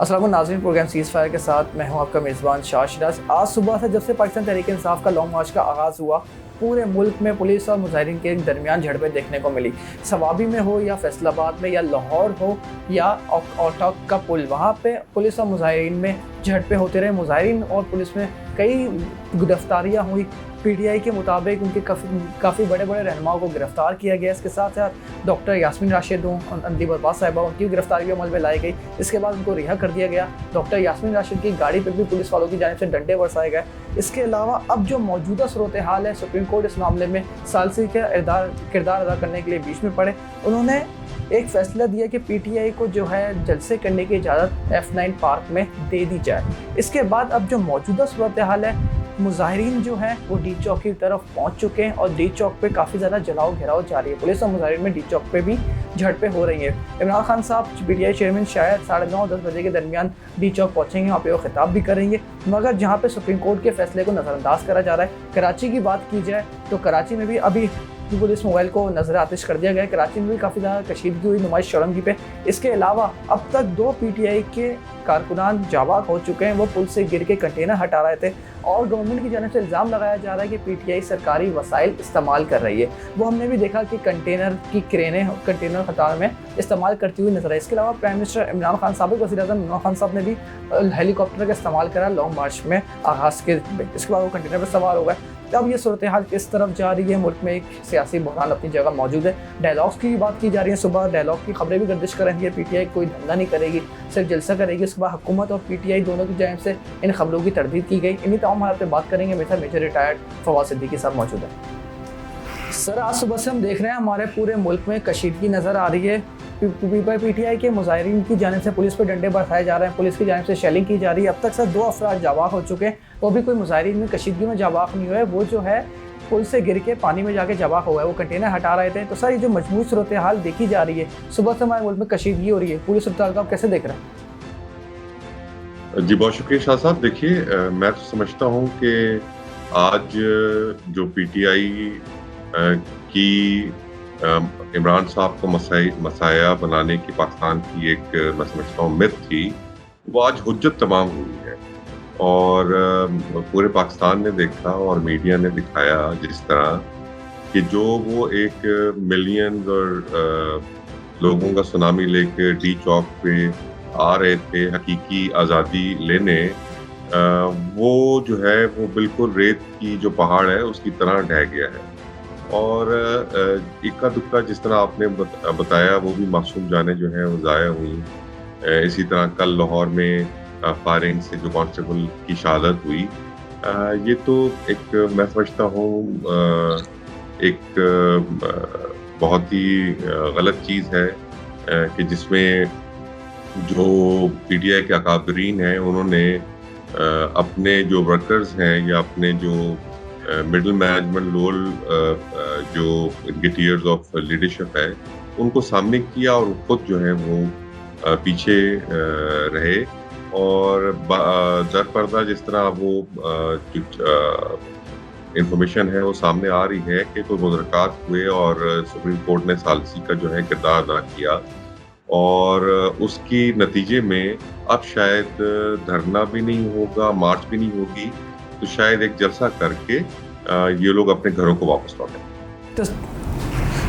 अस्सलाम वालेकुम नाज़रीन, प्रोग्राम सीज़ फायर के साथ मैं हूं आपका मेज़बान शाह शिराज। आज सुबह से जब से पाकिस्तान तहरीक इंसाफ का लॉन्ग मार्च का आगाज़ हुआ, पूरे मुल्क में पुलिस और मुजाहिरीन के दरमियान झड़पें देखने को मिली। सवाबी में हो या फैसलाबाद में या लाहौर हो या ओटक का पुल, वहाँ पे पुलिस और मुजाहिरीन में झड़पें होते रहे। मुजाहिरीन और पुलिस में कई गिरफ्तारियाँ हुई। पीटीआई के मुताबिक उनके काफ़ी बड़े बड़े रहनुमाओं को गिरफ्तार किया गया। इसके साथ साथ डॉक्टर यास्मीन राशिद और अंदीब अब्बास साहिबा, उनकी गिरफ्तारी भी अमल में लाई गई। इसके बाद उनको रिहा कर दिया गया। डॉक्टर यास्मीन राशिद की गाड़ी पर भी पुलिस वालों की जानिब से डंडे बरसाए गए। इसके अलावा अब जो मौजूदा सूरत हाल है, सुप्रीम कोर्ट इस मामले में सालसी का किरदार अदा करने के लिए बीच में पड़े। उन्होंने एक फैसला दिया कि पीटीआई को जो है जलसे करने की इजाज़त F9 पार्क में दे दी जाए। इसके बाद अब जो मौजूदा सूरत हाल है, मुजाहिरीन जो हैं वो डी चौक की तरफ पहुंच चुके हैं और डी चौक पे काफ़ी ज़्यादा जलाओ घेराव जारी है। पुलिस और मुजाहिरीन में डी चौक पे भी झड़पें हो रही हैं। इमरान खान साहब पीटीआई चेयरमैन शायद 9:30-10 बजे के दरमियान डी चौक पहुंचेंगे, वहाँ पे वो खिताब भी करेंगे। मगर जहाँ पे सुप्रीम कोर्ट के फैसले को नज़रअंदाज करा जा रहा है, कराची की बात की जाए तो कराची में भी अभी पुलिस मोबाइल को नजर आतिश कर दिया गया। कराची में भी काफ़ी ज़्यादा कशीदगी हुई नुमाइश शौरंगी पे। इसके अलावा अब तक 2 पीटीआई के कारकुनान जाबाक हो चुके हैं। वो पुल से गिर के कंटेनर हटा रहे थे और गवर्नमेंट की जानिब से इल्ज़ाम लगाया जा रहा है कि पीटीआई सरकारी वसाइल इस्तेमाल कर रही है। वो हमने भी देखा कि कंटेनर की क्रेनें कंटेनर कतार में इस्तेमाल करती हुई नजर आई। इसके अलावा प्राइम मिनिस्टर इमरान खान, साबिक़ वज़ीर-ए-आज़म इमरान खान साहब ने भी हेलीकॉप्टर का इस्तेमाल करा लॉन्ग मार्च में आगाज़ के। इसके बाद वो कंटेनर पर सवार हो गए। अब ये सूरत हाल किस तरफ जा रही है, मुल्क में एक सियासी बहरान अपनी जगह मौजूद है। डायलॉग्स की बात की जा रही है, सुबह डायलॉग की खबरें भी गर्दिश कर रही है। पीटीआई कोई धंधा नहीं करेगी, सिर्फ जलसा करेगी। उसके बाद हुकूमत और पीटीआई दोनों की जानिब से इन खबरों की तरदीद की गई। इन्हीं तमाम हालात पे बात करेंगे। मेरे साथ मेजर रिटायर्ड फवाद सिद्दीकी साहब मौजूद है। सर, आज सुबह से हम देख रहे हैं हमारे पूरे मुल्क में कशीदगी नज़र आ रही है। पीटीआई के मुजाहिरीन की जानिब से पुलिस पर डंडे बरसाए जा रहे हैं, पुलिस की जानिब से शेलिंग की जा रही है। अब तक सर 2 अफराद जाबाक हो चुके हैं। वो भी कोई मुजाहिरीन में कशीदगी में जाबाक नहीं हुए, वो जो है पुल से गिर के पानी में जाके जाबाक हुआ है। वो कंटेनर हटा रहे थे। तो सर, ये जो मजमूई सूरत हाल देखी जा रही है, सुबह से हमारे मुल्क में कशीदगी हो रही है, पूरी सूरत हाल को आप कैसे देख रहे हैं? जी, बहुत शुक्रिया शाह साहब। देखिए, मैं तो समझता हूँ कि आज जो पीटीआई की इमरान साहब को मसाया बनाने की पाकिस्तान की एक मैं समझता हूँ मिथ थी, वो आज हुज्जत तमाम हुई है। और पूरे पाकिस्तान ने देखा और मीडिया ने दिखाया जिस तरह कि जो वो एक मिलियंस और लोगों का सुनामी लेके डी चौक पे आ रहे थे हकीकी आज़ादी लेने, वो जो है वो बिल्कुल रेत की जो पहाड़ है उसकी तरह ढह गया है। और इक्का दुक्का जिस तरह आपने बताया, वो भी मासूम जाने जो हैं वो ज़ाया हुई। इसी तरह कल लाहौर में फायरिंग से जो कांस्टेबल की शहादत हुई, ये तो एक मैं समझता हूँ एक बहुत ही गलत चीज़ है कि जिसमें जो पीटीआई के अकाबरीन हैं उन्होंने अपने जो वर्कर्स हैं या अपने जो मिडिल मैनेजमेंट लोअर जो इनके टीयर्स ऑफ लीडरशिप है उनको सामने किया और खुद जो है वो पीछे रहे। और दर पर्दा जिस तरह वो इंफॉर्मेशन है वो सामने आ रही है कि कोई मुज़ाकरात हुए और सुप्रीम कोर्ट ने सालसी का जो है किरदार अदा किया और उसकी नतीजे में अब शायद धरना भी नहीं होगा, मार्च भी नहीं होगी, तो शायद एक जलसा करके ये लोग अपने घरों को वापस लौटें। तो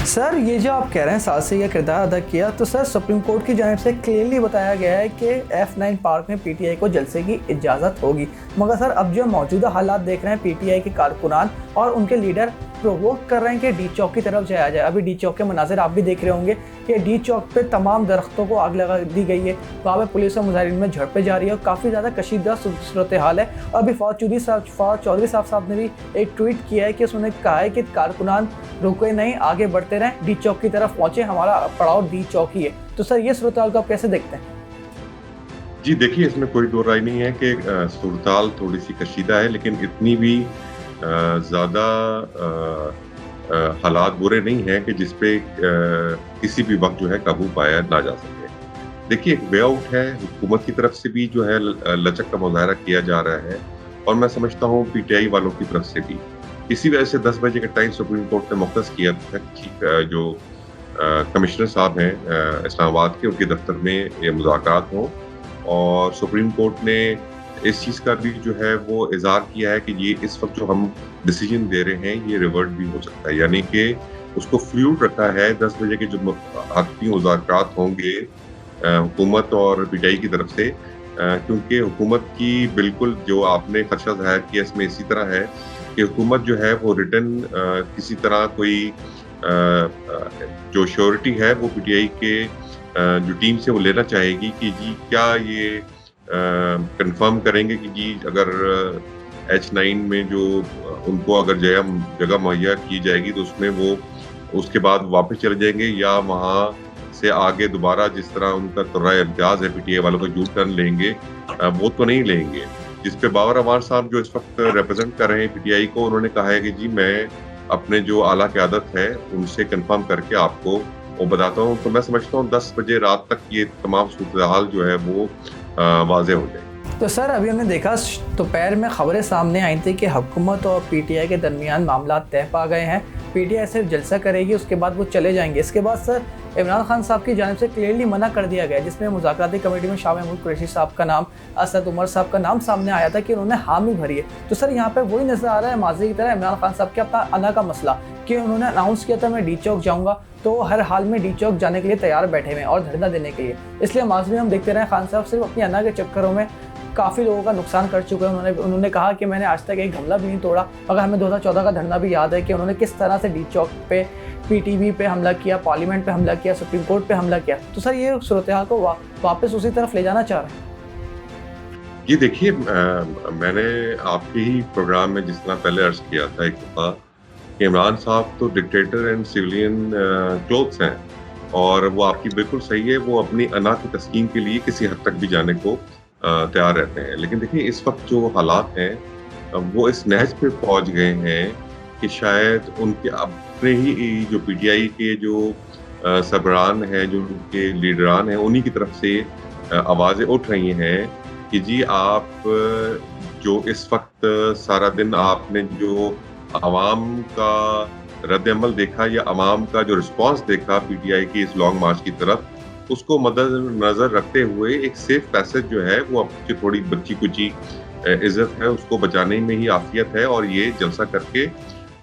सर, ये जो आप कह रहे हैं सालसी का किरदार अदा किया, तो सर सुप्रीम कोर्ट की जानिब से क्लियरली बताया गया है कि F9 पार्क में पीटीआई को जलसे की इजाज़त होगी। मगर सर, अब जो मौजूदा हालात देख रहे हैं, पीटीआई के कारकुनान और उनके लीडर प्रोवोक कर रहे हैं कि डी चौक की तरफ जाया जाए। अभी डी चौक के मनाजिर आप भी देख रहे होंगे कि डी चौक पे तमाम दरख्तों को आग लगा दी गई है। वहाँ पे पुलिस और मुजाहिरीन में झड़पें जारी है और काफ़ी ज़्यादा कशीदा सूरत हाल है। और अभी फवाद चौधरी साहब ने भी एक ट्वीट किया है कि उसने कहा है कि कारकुनान रुके नहीं, आगे बढ़ते रहें, डी चौक की तरफ पहुँचे, हमारा पड़ाव डी चौक ही है। तो सर, ये सूरत हाल को आप कैसे देखते हैं? जी देखिए, इसमें कोई दो राय नहीं है कि सूरत हाल थोड़ी सी कशीदा है, लेकिन इतनी भी ज़्यादा हालात बुरे नहीं हैं कि जिस पे किसी भी वक्त जो है काबू पाया ना जा सके। देखिए, एक वे आउट है, हुकूमत की तरफ से भी जो है लचक का मुजाहरा किया जा रहा है और मैं समझता हूँ पीटीआई वालों की तरफ से भी। इसी वजह से 10 बजे का टाइम सुप्रीम कोर्ट ने मुख्तस किया था कि जो कमिश्नर साहब हैं इस्लामाबाद के, उनके दफ्तर में ये मुज़ाकरात हों और सुप्रीम कोर्ट ने इस चीज़ का भी जो है वो इज़हार किया है कि ये इस वक्त जो हम डिसीजन दे रहे हैं ये रिवर्ट भी हो सकता है, यानी कि उसको फ्लूइड रखा है। 10 बजे के जो हक़ी मुज़ाकरात होंगे हुकूमत और पीटीआई की तरफ से, क्योंकि हुकूमत की बिल्कुल जो आपने खदशा ज़ाहिर किया इसमें इसी तरह है कि हुकूमत जो है वो रिटर्न किसी तरह कोई जो श्योरिटी है वो पीटीआई के जो टीम से वो लेना चाहेगी कि जी क्या ये कंफर्म करेंगे कि जी अगर H9 में जो उनको अगर जगह मुहैया की जाएगी तो उसमें वो उसके बाद वापस चले जाएंगे, या वहाँ से आगे दोबारा जिस तरह उनका तुर्राए इम्तियाज है पीटीआई वालों का यू टर्न लेंगे, वो तो नहीं लेंगे। जिस पे बाबर अवान साहब जो इस वक्त रिप्रेजेंट कर रहे हैं पीटीआई को, उन्होंने कहा है कि जी मैं अपने जो आला क़यादत है उनसे कंफर्म करके आपको वो बताता हूँ। तो मैं समझता हूँ 10 बजे रात तक ये तमाम सूरत-ए-हाल जो है वो वाज़े हो जाए। तो सर अभी हमने देखा दोपहर में खबरें सामने आई थी कि हुकूमत और पीटीआई के दरमियान मामला तय पा गए हैं। पीटीआई सिर्फ जलसा करेगी, उसके बाद वो चले जाएंगे। इसके बाद सर इमरान खान साहब की जानिब से क्लियरली मना कर दिया गया, जिसमें मुज़ाकराती कमेटी में शाह महमूद कुरैशी साहब का नाम, असद उमर साहब का नाम सामने आया था कि उन्होंने हामी भरी है। तो सर यहाँ पे वही नज़र आ रहा है माजी की तरह इमरान खान साहब के अपना अना का मसला कि उन्होंने अनाउंस किया था मैं डी चौक जाऊँगा, तो हर हाल में डी चौक जाने के लिए तैयार बैठे हुए हैं और धरना देने के लिए। इसलिए माजी में हम देखते रहे खान साहब सिर्फ अपनी अना के चक्करों में काफ़ी लोगों का नुकसान कर चुके हैं। उन्होंने कहा कि मैंने आज तक एक गमला भी नहीं तोड़ा, मगर हमें 2014 का धरना भी याद है कि उन्होंने किस तरह से डी चौक पे, पीटीवी पे हमला किया, पार्लियामेंट पे हमला किया, सुप्रीम कोर्ट पे हमला किया। तो सर ये सूरत-ए-हाल को वापस उसी तरफ ले जाना चाह रहे हैं। ये देखिए, मैंने आपके ही प्रोग्राम में जिस तरह पहले अर्ज किया था एक दफ़ा कि इमरान साहब तो डिक्टेटर एंड सिविलियन क्लोथ्स हैं, और वो आपकी बिल्कुल सही है, वो अपनी अना की तस्कीन के लिए किसी हद तक भी जाने को तैयार रहते हैं। लेकिन देखिए इस वक्त जो हालात हैं वो इस नहज पे पहुंच गए हैं कि शायद उनके अपने ही जो पीटीआई के जो सरबराहान हैं, जो उनके लीडरान हैं, उन्हीं की तरफ से आवाज़ें उठ रही हैं कि जी आप जो इस वक्त सारा दिन आपने जो अवाम का रद्द-ए-अमल देखा या अवाम का जो रिस्पॉन्स देखा पीटीआई की इस लॉन्ग मार्च की तरफ, उसको मद्देनज़र रखते हुए एक सेफ पैसेज जो है वो आपकी थोड़ी बच्ची-कुची इज़्ज़त है उसको बचाने में ही आफ़ियत है, और ये जलसा करके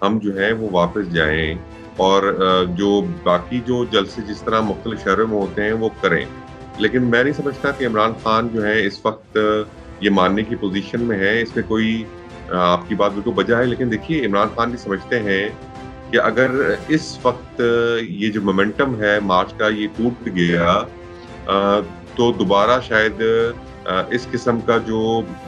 हम जो है वो वापस जाएँ और जो बाकी जो जलसे जिस तरह मुख्तलिफ शहरों में होते हैं वो करें। लेकिन मैं नहीं समझता कि इमरान खान जो है इस वक्त ये मानने की पोजीशन में है। इसमें कोई आपकी बात बिल्कुल वजह है, लेकिन देखिए इमरान खान भी समझते हैं कि अगर इस वक्त ये जो मोमेंटम है मार्च का ये टूट गया तो दोबारा शायद इस किस्म का जो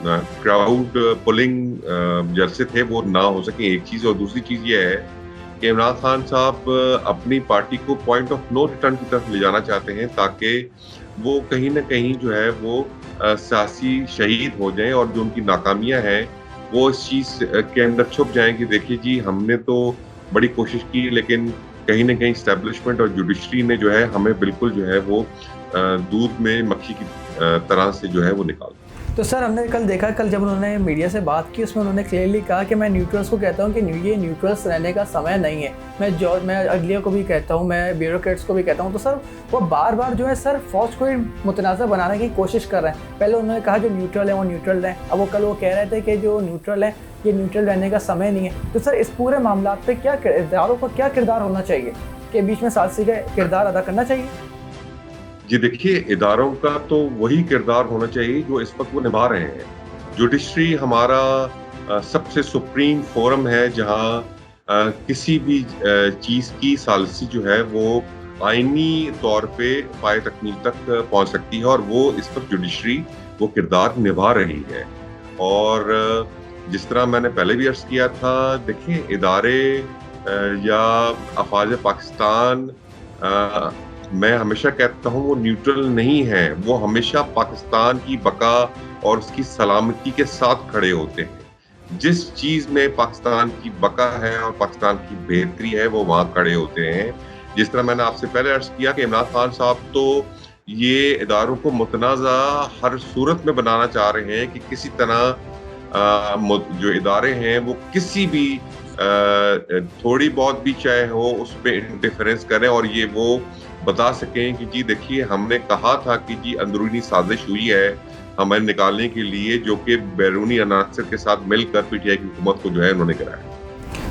क्राउड पुलिंग जलसे थे वो ना हो सके, एक चीज़। और दूसरी चीज़ ये है कि इमरान खान साहब अपनी पार्टी को पॉइंट ऑफ नो रिटर्न की तरफ ले जाना चाहते हैं, ताकि वो कहीं ना कहीं जो है वो सियासी शहीद हो जाएं और जो उनकी नाकामियां हैं वो इस चीज़ के अंदर छुप जाएं कि देखिए जी हमने तो बड़ी कोशिश की, लेकिन कहीं ना कहीं इस्टेब्लिशमेंट और जुडिशरी ने जो है हमें बिल्कुल जो है वो दूध में मक्खी की तरह से जो है वो निकाल। तो सर हमने कल देखा, कल जब उन्होंने मीडिया से बात की उसमें उन्होंने क्लियरली कहा कि मैं न्यूट्रल्स को कहता हूं कि ये न्यूट्रल्स रहने का समय नहीं है। मैं अगलियों को भी कहता हूं, मैं ब्यूरोक्रेट्स को भी कहता हूं। तो सर वो बार बार जो है सर फौज को ही मुतनाज़ा बनाने की कोशिश कर रहे हैं। पहले उन्होंने कहा जो न्यूट्रल है वो न्यूट्रल रहें, अब वो कल वो कह रहे थे कि जो न्यूट्रल है ये न्यूट्रल रहने का समय नहीं है। तो सर इस पूरे मामला पे क्या इदारों का क्या किरदार होना चाहिए कि बीच में सालसी का किरदार अदा करना चाहिए? जी देखिए, इदारों का तो वही किरदार होना चाहिए जो इस वक्त वो निभा रहे हैं। जुडिशरी हमारा सबसे सुप्रीम फोरम है जहां किसी भी चीज़ की सालसी जो है वो आईनी तौर पे पाए तकमील तक पहुंच सकती है, और वो इस वक्त जुडिशरी वो किरदार निभा रही है। और जिस तरह मैंने पहले भी अर्ज किया था, देखिए इदारे या अफवाज पाकिस्तान मैं हमेशा कहता हूँ वो न्यूट्रल नहीं है, वो हमेशा पाकिस्तान की बका और उसकी सलामती के साथ खड़े होते हैं। जिस चीज़ में पाकिस्तान की बका है और पाकिस्तान की बेहतरी है वो वहाँ खड़े होते हैं। जिस तरह मैंने आपसे पहले अर्ज किया कि इमरान खान साहब तो ये इदारों को मुतनाज़ा हर सूरत में बनाना चाह रहे हैं कि किसी तरह जो इदारे हैं वो किसी भी थोड़ी बहुत भी चाहे हो उस पर इंटरफेरेंस करें, और ये वो बता सकें कि जी देखिए हमने कहा था कि जी अंदरूनी साजिश हुई है हमें निकालने के लिए, जो कि बैरूनी अनासर के साथ मिलकर पीटीआई की हुकूमत को जो है उन्होंने कराया।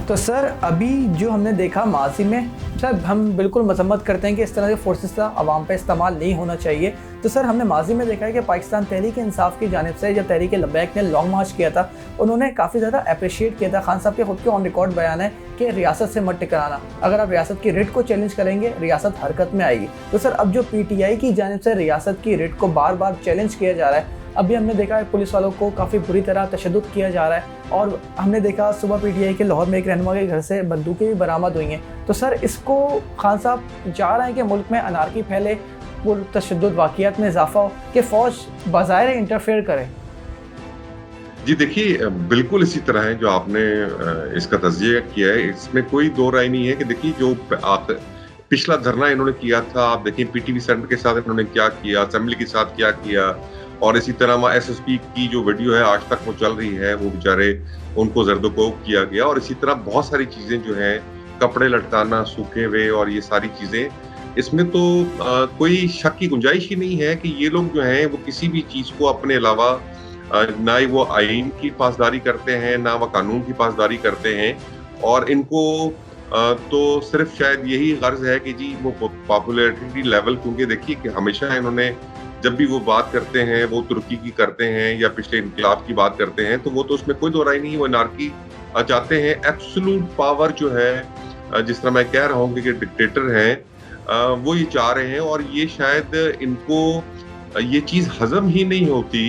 तो सर अभी जो हमने देखा माजी में, सर हम बिल्कुल मजम्मत करते हैं कि इस तरह के फोर्सेस का आवाम पे इस्तेमाल नहीं होना चाहिए। तो सर हमने माजी में देखा है कि पाकिस्तान तहरीक इंसाफ की जानिब से जब तहरीक लब्बैक ने लॉन्ग मार्च किया था, उन्होंने काफ़ी ज़्यादा अप्रिशिएट किया था। खान साहब के खुद के ऑन रिकॉर्ड बयान है कि रियासत से मत टकराना, अगर आप रियासत की रिट को चैलेंज करेंगे रियासत हरकत में आएगी। तो सर अब जो पीटीआई की जानिब से रियासत की रिट को बार बार चैलेंज किया जा रहा है, अभी हमने देखा है पुलिस वालों को काफ़ी बुरी तरह तशद्दुद किया जा रहा है, और हमने देखा सुबह पीटीआई के लाहौर में एक रहनुमा के घर से बंदूकें भी बरामद हुई हैं। तो सर इसको खान साहब चाह रहे हैं कि मुल्क में अनारकी फैले, तशद्दुद वाक़ियात में इजाफा हो, कि फ़ौज बाज़ाहिर इंटरफेयर करे। जी देखिए, बिल्कुल इसी तरह है जो आपने इसका तज़किया किया है, इसमें कोई दो राय नहीं है कि देखिए जो पिछला धरना इन्होंने किया था, आप देखिए पीटीवी सेंटर के साथ इन्होंने क्या किया, असेंबली के साथ क्या किया, और इसी तरह एसएसपी की जो वीडियो है आज तक वो चल रही है, वो बेचारे उनको जर्दोकोब किया गया, और इसी तरह बहुत सारी चीज़ें जो हैं, कपड़े लटकाना सूखे हुए और ये सारी चीज़ें, इसमें तो कोई शक की गुंजाइश ही नहीं है कि ये लोग जो हैं वो किसी भी चीज़ को अपने अलावा ना ही वो आइन की पासदारी करते हैं, ना वो कानून की पासदारी करते हैं, और इनको तो सिर्फ शायद यही गर्ज है कि जी वो पॉपुलैरिटी लेवल, क्योंकि देखिए कि हमेशा इन्होंने जब भी वो बात करते हैं वो तुर्की की करते हैं या पिछले इनकलाब की बात करते हैं, तो वो तो उसमें कोई दो राय नहीं, वो अनारकी चाहते हैं। एब्सोल्यूट पावर जो है, जिस तरह मैं कह रहा हूँ कि डिक्टेटर हैं, वो ये चाह रहे हैं, और ये शायद इनको ये चीज़ हजम ही नहीं होती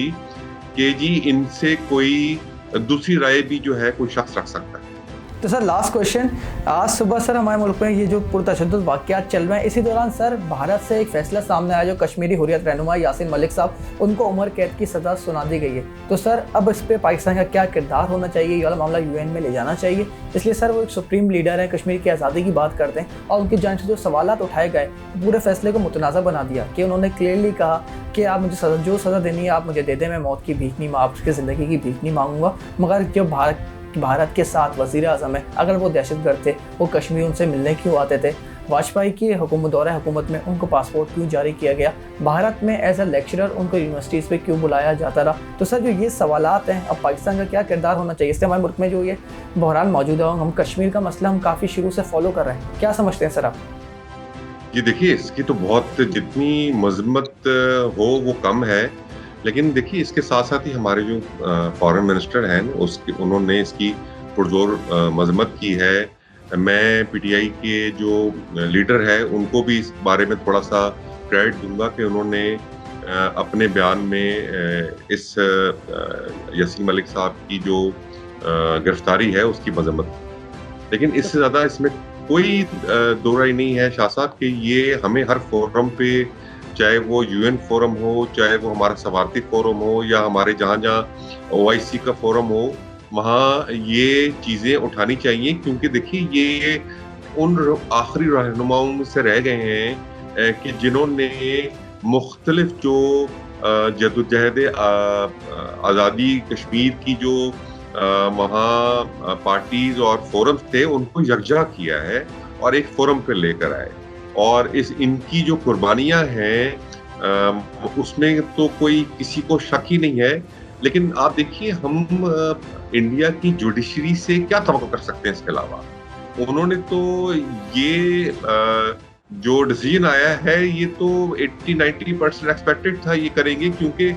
कि जी इनसे कोई दूसरी राय भी जो है कोई शख्स रख सकता है। तो सर लास्ट क्वेश्चन, आज सुबह सर हमारे मुल्क में ये जो पुरतशद्दुद वाक़यात चल रहे हैं, इसी दौरान सर भारत से एक फैसला सामने आया, जो कश्मीरी हुर्रियत रहनुमा यासीन मलिक साहब, उनको उम्र कैद की सज़ा सुना दी गई है। तो सर अब इस पर पाकिस्तान का क्या किरदार होना चाहिए, ये वाला मामला यूएन में ले जाना चाहिए? इसलिए सर वो एक सुप्रीम लीडर है, कश्मीर की आज़ादी की बात करते हैं, और उनकी जानिब से जो सवालात उठाए गए पूरे फैसले को मुतनाज़ा बना दिया, कि उन्होंने क्लियरली कहा कि आप मुझे जो सज़ा देनी है आप मुझे दे दें, मैं मौत की भीख नहीं, आपकी ज़िंदगी की भीख नहीं मांगूंगा। मगर जो भारत के साथ वज़ीर आज़म है, अगर वो दहशतगर्द थे, वो कश्मीर उनसे मिलने क्यों आते थे? वाजपेयी की दौरे हुकूमत में उनको पासपोर्ट क्यों जारी किया गया? भारत में एज अ लेक्चरर उनको यूनिवर्सिटीज़ पे क्यों बुलाया जाता रहा? तो सर जो ये सवालात हैं, अब पाकिस्तान का क्या किरदार होना चाहिए? इससे हमारे मुल्क में जो ये बहरान मौजूद है, हम कश्मीर का मसला हम काफ़ी शुरू से फॉलो कर रहे हैं, क्या समझते हैं सर आप? ये देखिए, इसकी तो बहुत जितनी मजम्मत हो वो कम है, लेकिन देखिए इसके साथ साथ ही हमारे जो फॉरेन मिनिस्टर हैं उन्होंने इसकी पुरजोर मजम्मत की है। मैं पीटीआई के जो लीडर हैं उनको भी इस बारे में थोड़ा सा क्रेडिट दूंगा कि उन्होंने अपने बयान में इस यासीन मलिक साहब की जो गिरफ्तारी है उसकी मजम्मत, लेकिन इससे ज़्यादा इसमें कोई दो राय नहीं है शाह साहब कि ये हमें हर फोरम पे, चाहे वो यूएन फोरम हो, चाहे वो हमारा सफारती फोरम हो, या हमारे जहाँ जहाँ ओआईसी का फोरम हो, वहाँ ये चीज़ें उठानी चाहिए, क्योंकि देखिए ये उन आखिरी रहनुमाओं में से रह गए हैं कि जिन्होंने मुख्तलिफ जो जदोजहद आज़ादी कश्मीर की जो वहाँ पार्टीज और फोरम्स थे उनको यकजा किया है और एक फोरम पे लेकर आए, और इनकी जो कुर्बानियां हैं उसमें तो कोई किसी को शक ही नहीं है। लेकिन आप देखिए, हम इंडिया की जुडिशरी से क्या तवक्को कर सकते हैं इसके अलावा? उन्होंने तो ये जो डिसीजन आया है ये तो 80-90% एक्सपेक्टेड था ये करेंगे, क्योंकि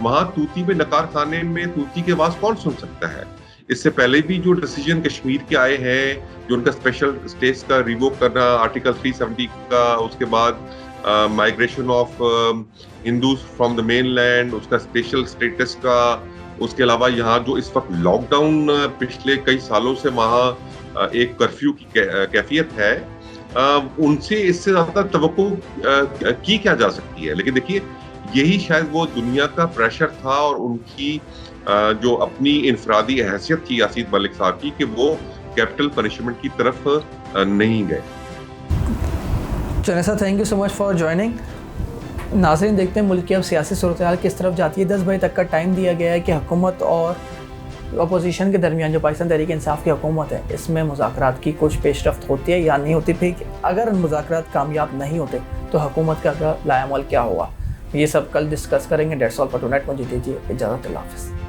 वहां तूती में नकार खाने में तूती की आवाज कौन सुन सकता है। इससे पहले भी जो डिसीजन कश्मीर के आए हैं, जो उनका स्पेशल स्टेटस का रिवोक करना आर्टिकल 370 का, उसके बाद migration of Hindus from the main land, उसका स्पेशल स्टेटस का, उसके अलावा यहाँ जो इस वक्त लॉकडाउन पिछले कई सालों से वहाँ एक कर्फ्यू की कैफियत है, उनसे इससे ज्यादा तवक्को की क्या जा सकती है। लेकिन देखिए, यही शायद वो दुनिया का प्रेशर था और उनकी जो अपनी इनफरादी हैसियत थी यासीन मलिक साहब की, कि वो कैपिटल पनिशमेंट की तरफ नहीं गए। चलिए sir, thank you so much for joining. नाज़रीन, देखते हैं मुल्क की अब सियासी सूरत-ए-हाल किस तरफ जाती है। 10 बजे तक का टाइम दिया गया है कि हुकूमत और अपोजिशन के दरमियान जो पाकिस्तान तहरीक इंसाफ की हुकूमत है, इसमें मुज़ाकरात की कुछ पेशरफ्त होती है या नहीं होती। फिर अगर मुज़ाकरात कामयाब नहीं होते तो हुकूमत का लाएअमल क्या होगा? ये सब कल डिस्कस करेंगे। That's all for tonight. मुझे दीजिए इजाज़त। अल्लाह हाफ़िज़।